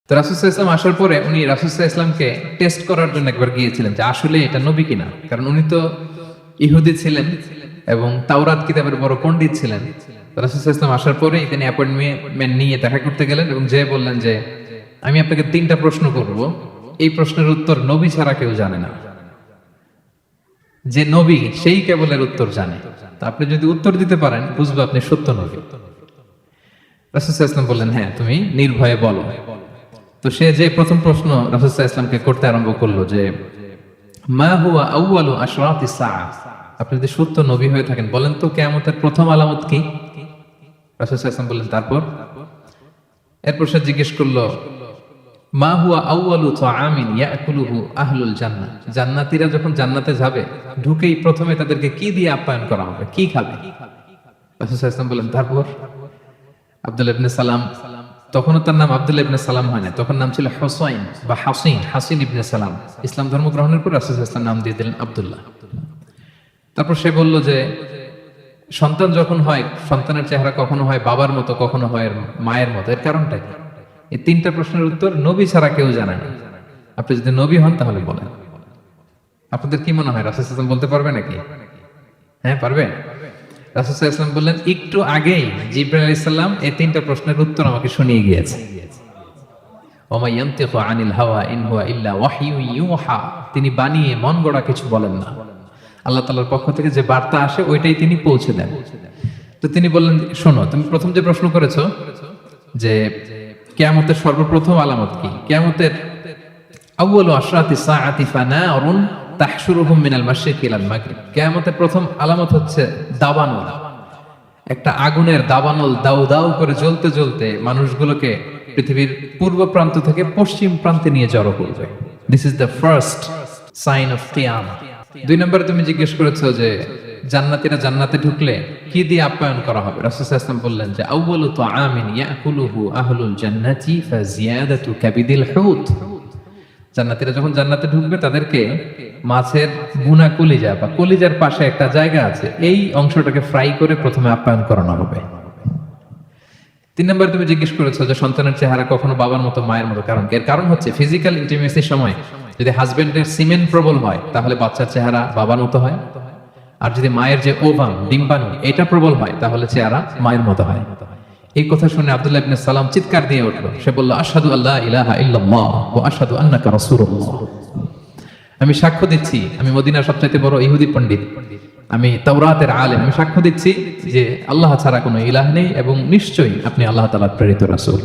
তো রাসূল সাল্লাল্লাহু আলাইহি ওয়াসাল্লাম আসার পরে উনি রাসূল সাল্লাল্লাহু আলাইহি ওয়াসাল্লামকে টেস্ট করার জন্য একবার গিয়েছিলেন যে আসলে এটা নবী কিনা, কারণ উনি তো ইহুদি ছিলেন এবং তাওরাত কিতাবের বড় পণ্ডিত ছিলেন। রাসূল সাল্লাল্লাহু আলাইহি ওয়াসাল্লাম আসার পরে তিনি অ্যাপয়েন্টমেন্ট নিয়ে দেখা করতে গেলেন এবং যে বললেন যে আমি আপনাকে 3টা প্রশ্ন করব, এই প্রশ্নের উত্তর নবী ছাড়া কেউ জানে না, যে নবী সেই কেবল এর উত্তর জানে, তা আপনি যদি উত্তর দিতে পারেন বুঝবো আপনি সত্য নবী। রাসূল সাল্লাল্লাহু আলাইহি ওয়াসাল্লাম বললেন হ্যাঁ তুমি নির্ভয়ে বলো। তো সে যে প্রথম প্রশ্ন রাসূল সাল্লাল্লাহু আলাইহি ওয়াসাল্লামকে করতে আরম্ভ করলো যে মা হুয়া আউয়ালু আশরাতিস সাআ, আপনি যদি সত্য নবী হয়ে থাকেন বলেন তো কিয়ামতের প্রথম আলামত কি? রাসূল সাল্লাল্লাহু আলাইহি ওয়াসাল্লাম বললেন তারপর? এরপর সে জিজ্ঞেস করলো মা হুয়া আউয়ালু তাআমিন ইয়াকুলুহু আহলুল জান্নাহ, জান্নাতীরা যখন জান্নাতে যাবে ঢুকেই প্রথমে তাদেরকে কি দিয়ে আপ্যায়ন করা হবে, কি খাবে? রাসূল সাল্লাল্লাহু আলাইহি ওয়াসাল্লাম বললেন তারপর? আব্দুল্লাহ ইবনে সালাম, তখনও তার নাম আব্দুল্লাহ ইবনে সালাম হয় না, তখন নাম ছিল হুসাইন বা হাসিন ইবনে সালাম। ইসলাম ধর্ম গ্রহণের পর রাসূল সাল্লাল্লাহু আলাইহি ওয়াসাল্লাম নাম দিয়ে দিলেন আব্দুল্লাহ। তারপর সে বলল যে সন্তান যখন হয় সন্তানের চেহারা কখনো হয় বাবার মতো, কখনো হয় মায়ের মতো, এর কারণটা কি? এই 3টা প্রশ্নের উত্তর নবী ছাড়া কেউ জানে না। আপনি যদি নবী হন তাহলে বলেন। আপনাদের কি মনে হয় রাসূল সাল্লাল্লাহু আলাইহি ওয়াসাল্লাম বলতে পারবে নাকি? হ্যাঁ পারবে। রাসূল সাল্লাল্লাহু আলাইহি ওয়াসাল্লাম বললেন একটু আগেই জিবরাইল আলাইহিস সালাম এই 3টা প্রশ্নের উত্তর আমাকে শুনিয়ে গিয়েছে। ওমা ইয়ানতিকু আনিল হাওয়া ইন হুয়া ইল্লা ওয়াহয়ু ইউহা, তিনি বানিয়ে মন গড়া কিছু বলেন না, আল্লাহ তাআলার পক্ষ থেকে যে বার্তা আসে ওইটাই তিনি পৌঁছে দেন। তো তিনি বললেন শোনো, তুমি প্রথম যে প্রশ্ন করেছো যে কিয়ামতের সর্বপ্রথম আলামত কি, কিয়ামতের আউয়ালু আশরাতিস সাআতি ফানারুন তাহশুরুহুম মিনাল মাশরিকি ইলাল মাগরিব, কিয়ামতের প্রথম আলামত হচ্ছে দাবানল, একটা আগুনের দাবানল দাউ দাউ করে জ্বলতে জ্বলতে মানুষগুলোকে পৃথিবীর পূর্ব প্রান্ত থেকে পশ্চিম প্রান্তে নিয়ে জড়ো করবে। This is the first sign of কিয়ামা। 2 নম্বরে তুমি জিজ্ঞেস করেছো যে জান্নাতীরা জান্নাতে ঢুকলে কি দিয়ে আপ্যায়ন করা হবে। রাসূল সাল্লাল্লাহু আলাইহি ওয়াসাল্লাম বললেন যে আউয়ালু তাআমিন ইয়াকুলুহু আহলুল জান্নাতি ফাজিয়াদাতু কাবিদিল হুত, জান্নাতীরা যখন জান্নাতে ঢুকবে তাদেরকে মাছের ভুনা কলিজা বা কলিজার পাশে একটা জায়গা আছে, এই অংশটাকে ফ্রাই করে প্রথমে আপ্যায়ন করানো হবে। 3 নম্বরে তুমি জিজ্ঞেস করেছো যে সন্তানের চেহারা কখনো বাবার মতো মায়ের মতো, কারণ এর কারণ হচ্ছে ফিজিক্যাল ইন্টিমেসির সময় যদি হাজবেন্ডের সিমেন প্রবল হয় তাহলে বাচ্চার চেহারা বাবার মতো হয়, আর যদি মায়ের যে ওভাম ডিম্বাণু এটা প্রবল হয় তাহলে চেহারা মায়ের মতো হয়। এই কথা শুনে আব্দুল্লাহ ইবনে সালাম চিৎকার দিয়ে উঠলো, সে বলল আশহাদু আল্লা ইলাহা ইল্লাল্লাহ ওয়া আশহাদু আন্নাকা রাসূলুল্লাহ, আমি সাক্ষ্য দিচ্ছি আমি মদিনার সবচেয়ে বড় ইহুদি পণ্ডিত, আমি তাওরাতের আলেম, আমি সাক্ষ্য দিচ্ছি যে আল্লাহ ছাড়া কোনো ইলাহ নেই এবং নিশ্চয়ই আপনি আল্লাহ তাআলার প্রেরিত রাসূল।